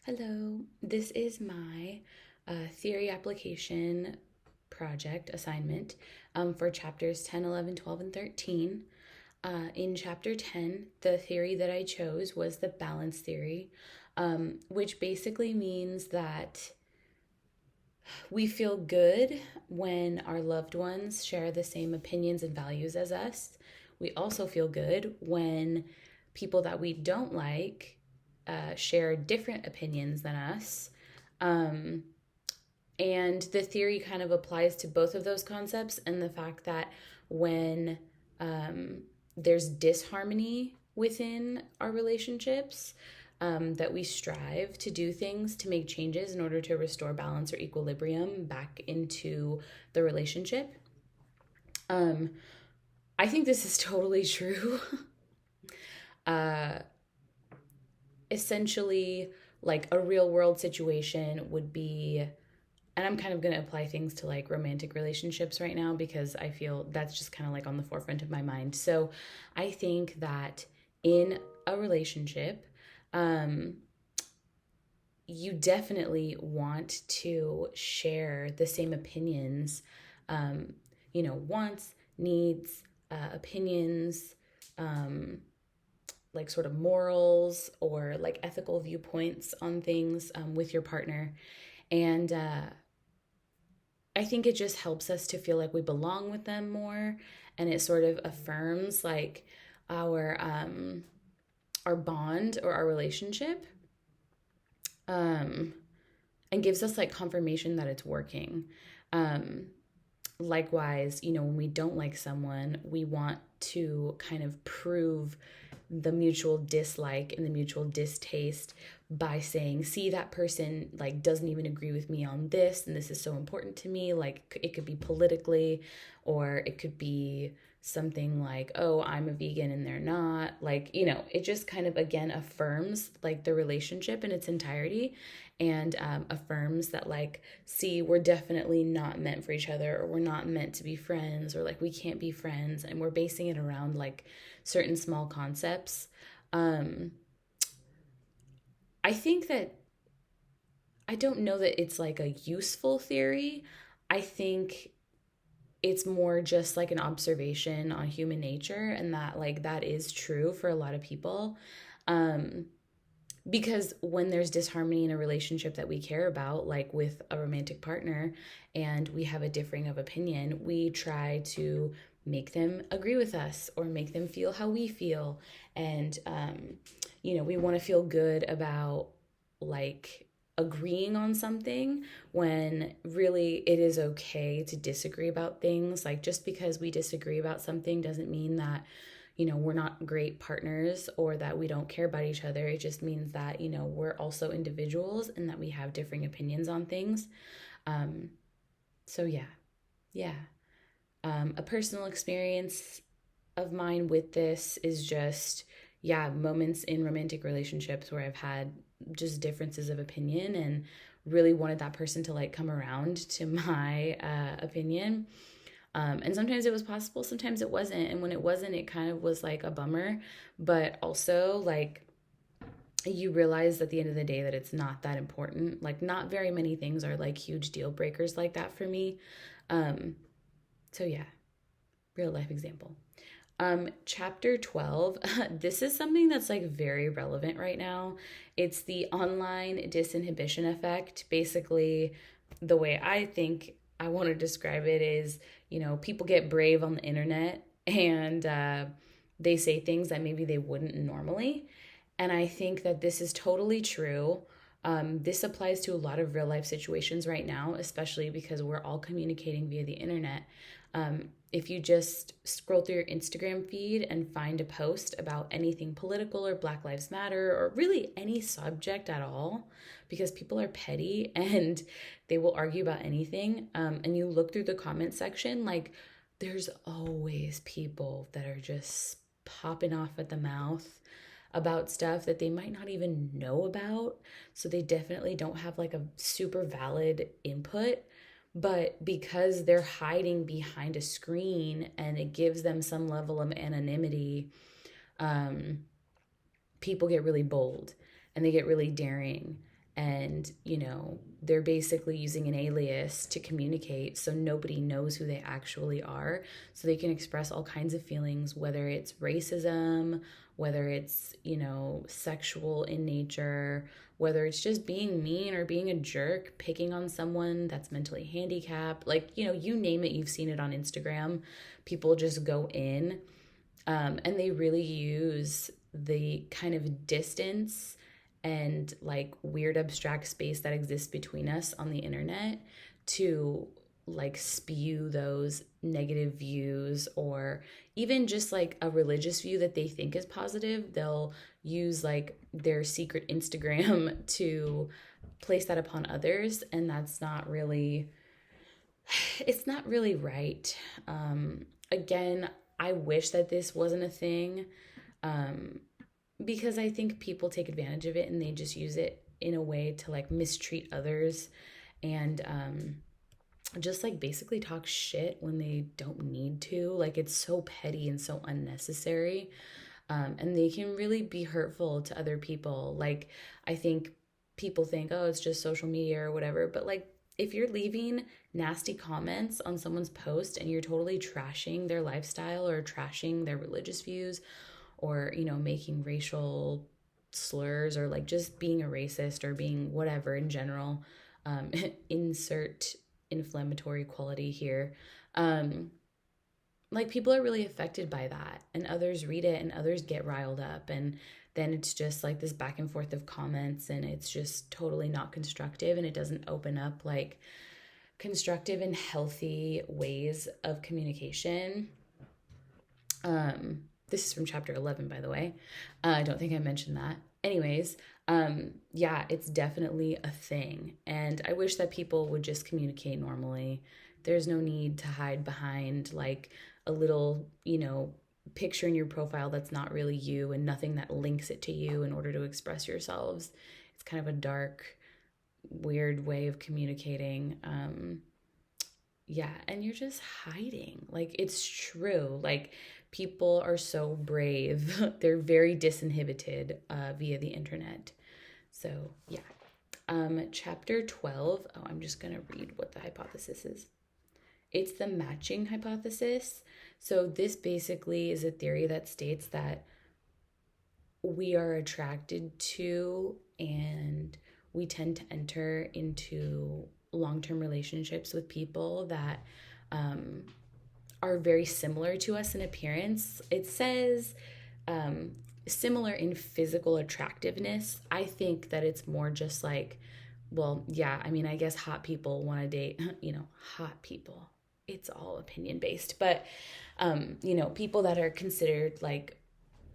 Hello, this is my theory application project assignment for chapters 10, 11, 12, and 13. In chapter 10, the theory that I chose was the balance theory, which basically means that we feel good when our loved ones share the same opinions and values as us. We also feel good when people that we don't like share different opinions than us. Um, and the theory kind of applies to both of those concepts, and the fact that when there's disharmony within our relationships, that we strive to do things to make changes in order to restore balance or equilibrium back into the relationship. Um, I think this is totally true. uh, Essentially, like a real world situation would be, and I'm kind of going to apply things to like romantic relationships right now because I feel that's just kind of like on the forefront of my mind. So I think that in a relationship, um, you definitely want to share the same opinions, um, wants, needs, opinions, um, like sort of morals or like ethical viewpoints on things with your partner. And I think it just helps us to feel like we belong with them more, and it sort of affirms like our um, our bond or our relationship, um, and gives us like confirmation that it's working. Um, Likewise, when we don't like someone, we want to kind of prove the mutual dislike and the mutual distaste by saying, see, that person like doesn't even agree with me on this, and this is so important to me. Like it could be politically, or it could be something like, oh, I'm a vegan and they're not. Like, it just kind of again affirms like the relationship in its entirety, and affirms that like, see, we're definitely not meant for each other, or we're not meant to be friends, or like we can't be friends, and we're basing it around like certain small concepts. um I think that, I don't know that it's like a useful theory. I think it's more just like an observation on human nature, and that like that is true for a lot of people. um because when there's disharmony in a relationship that we care about, like with a romantic partner, and we have a differing of opinion, we try to make them agree with us or make them feel how we feel. And we want to feel good about like agreeing on something, when really it is okay to disagree about things. Like just because we disagree about something doesn't mean that we're not great partners or that we don't care about each other. It just means that we're also individuals and that we have differing opinions on things. um so yeah. A personal experience of mine with this is just, yeah, moments in romantic relationships where I've had just differences of opinion and really wanted that person to like come around to my opinion. And sometimes it was possible, sometimes it wasn't. And when it wasn't, it kind of was like a bummer. But also, like, you realize at the end of the day that it's not that important. Like, not very many things are like huge deal breakers like that for me. Um, so, yeah, real life example. Chapter 12, this is something that's like very relevant right now. It's the online disinhibition effect. Basically, the way I think I want to describe it is, people get brave on the internet, and they say things that maybe they wouldn't normally. And I think that this is totally true. This applies to a lot of real life situations right now, especially because we're all communicating via the internet. If you just scroll through your Instagram feed and find a post about anything political or Black Lives Matter or really any subject at all, because people are petty and they will argue about anything, and you look through the comment section, like there's always people that are just popping off at the mouth about stuff that they might not even know about. So they definitely don't have like a super valid input. But because they're hiding behind a screen and it gives them some level of anonymity, um, people get really bold and they get really daring. And, they're basically using an alias to communicate so nobody knows who they actually are. So they can express all kinds of feelings, whether it's racism, whether it's, sexual in nature, whether it's just being mean or being a jerk, picking on someone that's mentally handicapped. Like, you name it, you've seen it on Instagram. People just go in, and they really use the kind of distance and like weird abstract space that exists between us on the internet to like spew those negative views, or even just like a religious view that they think is positive. They'll use like their secret Instagram to place that upon others, and that's not really, it's not really right. Again, I wish that this wasn't a thing, um, because I think people take advantage of it and they just use it in a way to like mistreat others, and just like basically talk shit when they don't need to. Like, it's so petty and so unnecessary. And they can really be hurtful to other people. Like, I think people think, oh, it's just social media or whatever. But like, if you're leaving nasty comments on someone's post and you're totally trashing their lifestyle or trashing their religious views, or, making racial slurs, or like just being a racist or being whatever in general, insert inflammatory quality here. Like, people are really affected by that, and others read it and others get riled up, and then it's just like this back and forth of comments, and it's just totally not constructive, and it doesn't open up like constructive and healthy ways of communication. This is from chapter 11, by the way. I don't think I mentioned that. Anyways, yeah, it's definitely a thing. And I wish that people would just communicate normally. There's no need to hide behind like a little, picture in your profile that's not really you, and nothing that links it to you in order to express yourselves. It's kind of a dark, weird way of communicating. Yeah, and you're just hiding. Like, it's true. Like, people are so brave. They're very disinhibited via the internet. So, yeah. Chapter 12. Oh, I'm just going to read what the hypothesis is. It's the matching hypothesis. So, this basically is a theory that states that we are attracted to, and we tend to enter into long-term relationships with people that are very similar to us in appearance. It says similar in physical attractiveness. I think that it's more just like, well, yeah, I mean, I guess hot people want to date, hot people. It's all opinion based, but, people that are considered like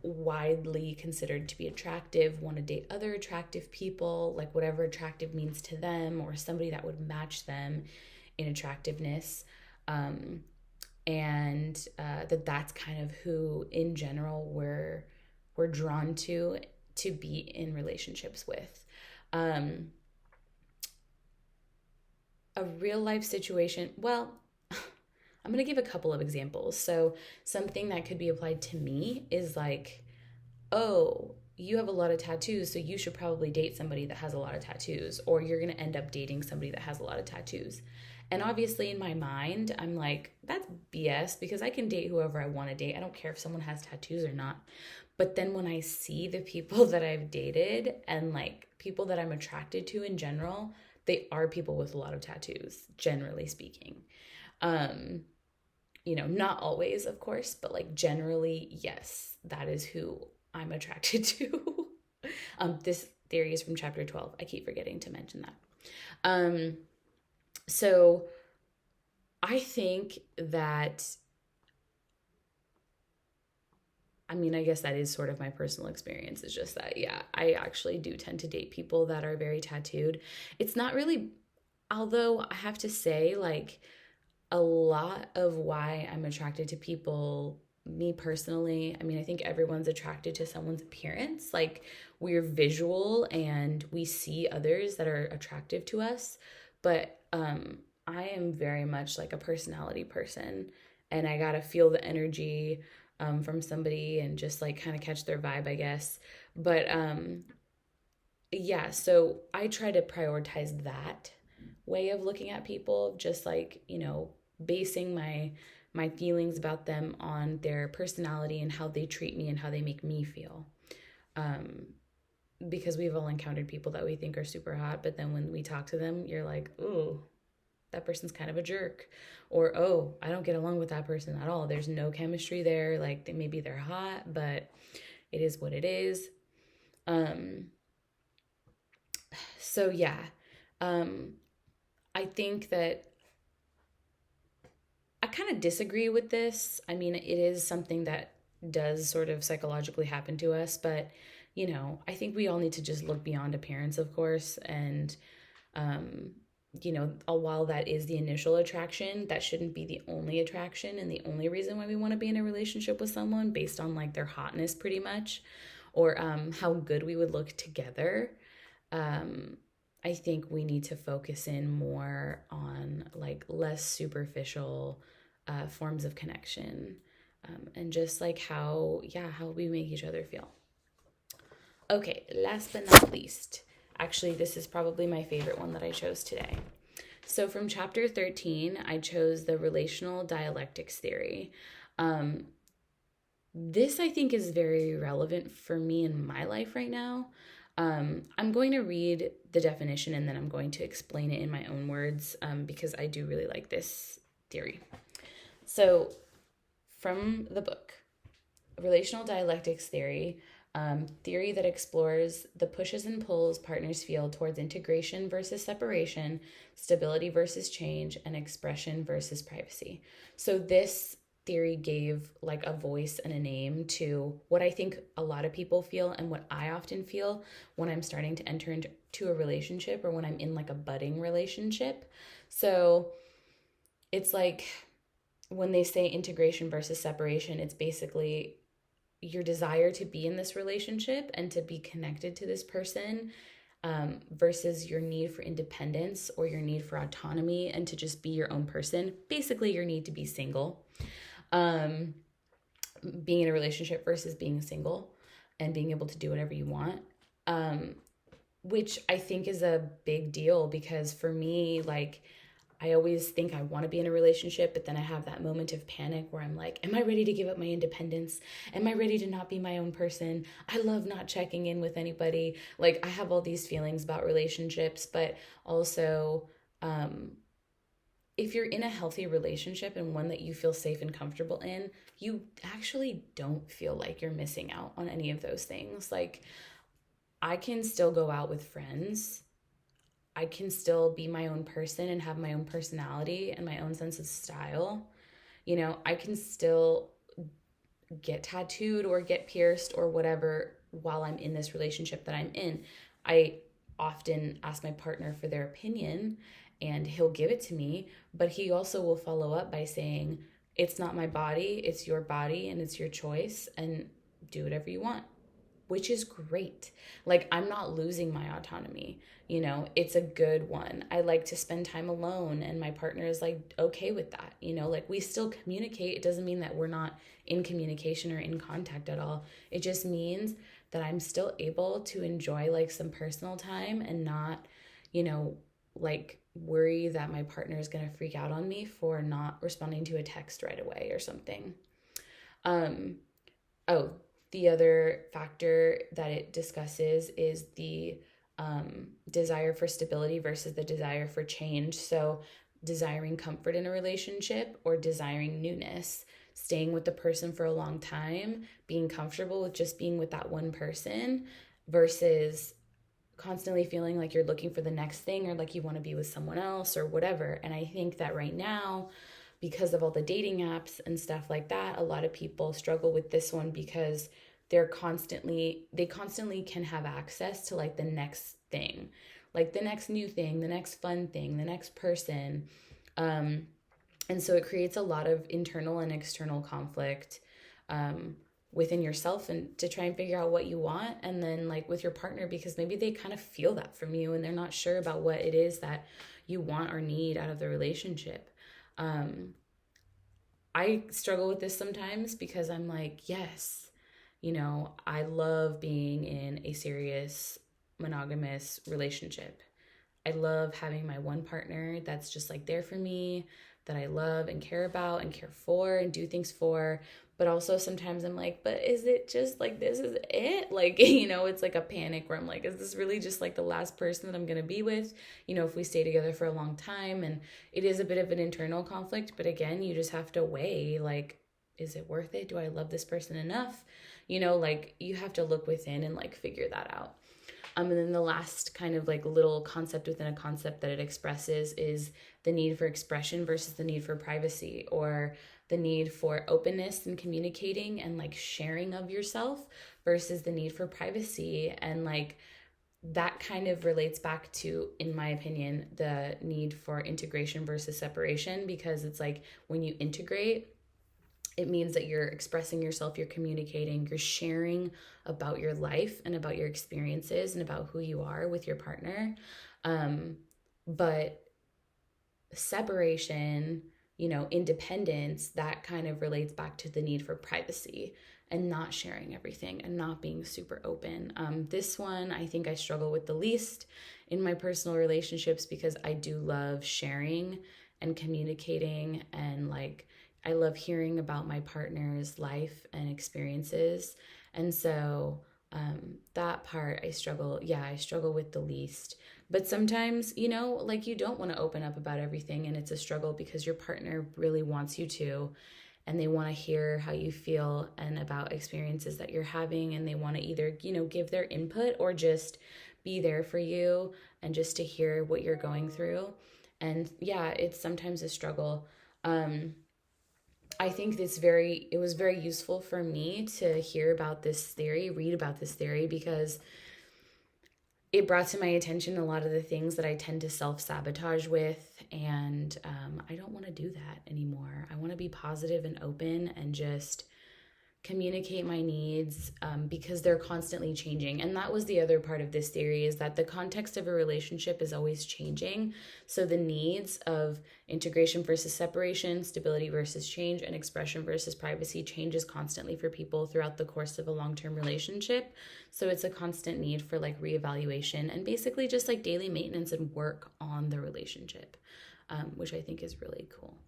widely considered to be attractive want to date other attractive people, like whatever attractive means to them, or somebody that would match them in attractiveness. And that's kind of who in general we're drawn to be in relationships with. A real life situation, well, I'm going to give a couple of examples. So something that could be applied to me is like, oh, you have a lot of tattoos, so you should probably date somebody that has a lot of tattoos, or you're going to end up dating somebody that has a lot of tattoos. And obviously in my mind, I'm like, that's BS, because I can date whoever I want to date. I don't care if someone has tattoos or not. But then when I see the people that I've dated and like people that I'm attracted to in general, they are people with a lot of tattoos, generally speaking. Not always, of course, but like generally, yes, that is who I'm attracted to. This theory is from chapter 12. I keep forgetting to mention that. So I think that, I mean, I guess that is sort of my personal experience. It's just that, yeah, I actually do tend to date people that are very tattooed. It's not really, although I have to say, like, a lot of why I'm attracted to people, me personally, I mean, I think everyone's attracted to someone's appearance. Like, we're visual and we see others that are attractive to us. But I am very much like a personality person, and I gotta feel the energy from somebody and just like kind of catch their vibe, I guess. But yeah, so I try to prioritize that way of looking at people, just like, basing my feelings about them on their personality and how they treat me and how they make me feel. Um, because we've all encountered people that we think are super hot, but then when we talk to them, you're like, ooh, that person's kind of a jerk. Or, oh, I don't get along with that person at all. There's no chemistry there. Like, maybe they're hot, but it is what it is. Um, so yeah, um, I think that I kind of disagree with this. I mean, it is something that does sort of psychologically happen to us, but I think we all need to just look beyond appearance, of course, and um, while that is the initial attraction, that shouldn't be the only attraction and the only reason why we want to be in a relationship with someone based on like their hotness, pretty much, or how good we would look together. um, I think we need to focus in more on like less superficial forms of connection, and just like how we make each other feel. Okay, last but not least, actually, this is probably my favorite one that I chose today. So, from chapter 13, I chose the relational dialectics theory. Um, this I think is very relevant for me in my life right now. I'm going to read the definition and then I'm going to explain it in my own words, because I do really like this theory. So, from the book, Relational Dialectics Theory, theory that explores the pushes and pulls partners feel towards integration versus separation, stability versus change, and expression versus privacy. So this theory gave like a voice and a name to what I think a lot of people feel and what I often feel when I'm starting to enter into a relationship or when I'm in like a budding relationship. So it's like when they say integration versus separation, it's basically your desire to be in this relationship and to be connected to this person, versus your need for independence or your need for autonomy and to just be your own person. Basically, your need to be single. Um, being in a relationship versus being single and being able to do whatever you want. Um, which I think is a big deal because for me, like, I always think I want to be in a relationship, but then I have that moment of panic where I'm like, am I ready to give up my independence? Am I ready to not be my own person? I love not checking in with anybody. Like, I have all these feelings about relationships, but also, if you're in a healthy relationship and one that you feel safe and comfortable in, you actually don't feel like you're missing out on any of those things. Like, I can still go out with friends. I can still be my own person and have my own personality and my own sense of style. I can still get tattooed or get pierced or whatever while I'm in this relationship that I'm in. I often ask my partner for their opinion and he'll give it to me, but he also will follow up by saying, it's not my body, it's your body and it's your choice and do whatever you want, which is great. Like, I'm not losing my autonomy. It's a good one. I like to spend time alone, and my partner is like okay with that. Like, we still communicate. It doesn't mean that we're not in communication or in contact at all. It just means that I'm still able to enjoy like some personal time and not, like worry that my partner is going to freak out on me for not responding to a text right away or something. Um, Oh, the other factor that it discusses is the desire for stability versus the desire for change. So, desiring comfort in a relationship or desiring newness, staying with the person for a long time, being comfortable with just being with that one person versus constantly feeling like you're looking for the next thing or like you want to be with someone else or whatever. And I think that right now, because of all the dating apps and stuff like that, a lot of people struggle with this one because they constantly can have access to like the next thing, like the next new thing, the next fun thing, the next person. Um, and so it creates a lot of internal and external conflict, within yourself and to try and figure out what you want, and then like with your partner because maybe they kind of feel that from you and they're not sure about what it is that you want or need out of the relationship. um I struggle with this sometimes because I'm like, yes, I love being in a serious monogamous relationship. I love having my one partner that's just like there for me, that I love and care about and care for and do things for. But also sometimes I'm like, but is it just like this is it? Like, it's like a panic where I'm like, is this really just like the last person that I'm going to be with? If we stay together for a long time. And it is a bit of an internal conflict. But again, you just have to weigh like, is it worth it? Do I love this person enough? Like you have to look within and like figure that out. And then the last kind of like little concept within a concept that it expresses is the need for expression versus the need for privacy, or the need for openness and communicating and like sharing of yourself versus the need for privacy. And like that kind of relates back to, in my opinion, the need for integration versus separation, because it's like when you integrate, it means that you're expressing yourself, you're communicating, you're sharing about your life and about your experiences and about who you are with your partner. But separation, independence, that kind of relates back to the need for privacy and not sharing everything and not being super open. This one, I think I struggle with the least in my personal relationships, because I do love sharing and communicating, and like I love hearing about my partner's life and experiences. And so that part I struggle with the least. But sometimes, like you don't want to open up about everything, and it's a struggle because your partner really wants you to, and they want to hear how you feel and about experiences that you're having, and they want to either, give their input or just be there for you and just to hear what you're going through. And yeah, it's sometimes a struggle. I think it was very useful for me to hear about this theory, read about this theory, because it brought to my attention a lot of the things that I tend to self-sabotage with. And I don't want to do that anymore. I want to be positive and open and just communicate my needs, because they're constantly changing. And that was the other part of this theory, is that the context of a relationship is always changing. So the needs of integration versus separation, stability versus change, and expression versus privacy changes constantly for people throughout the course of a long-term relationship. So it's a constant need for like reevaluation and basically just like daily maintenance and work on the relationship, which I think is really cool.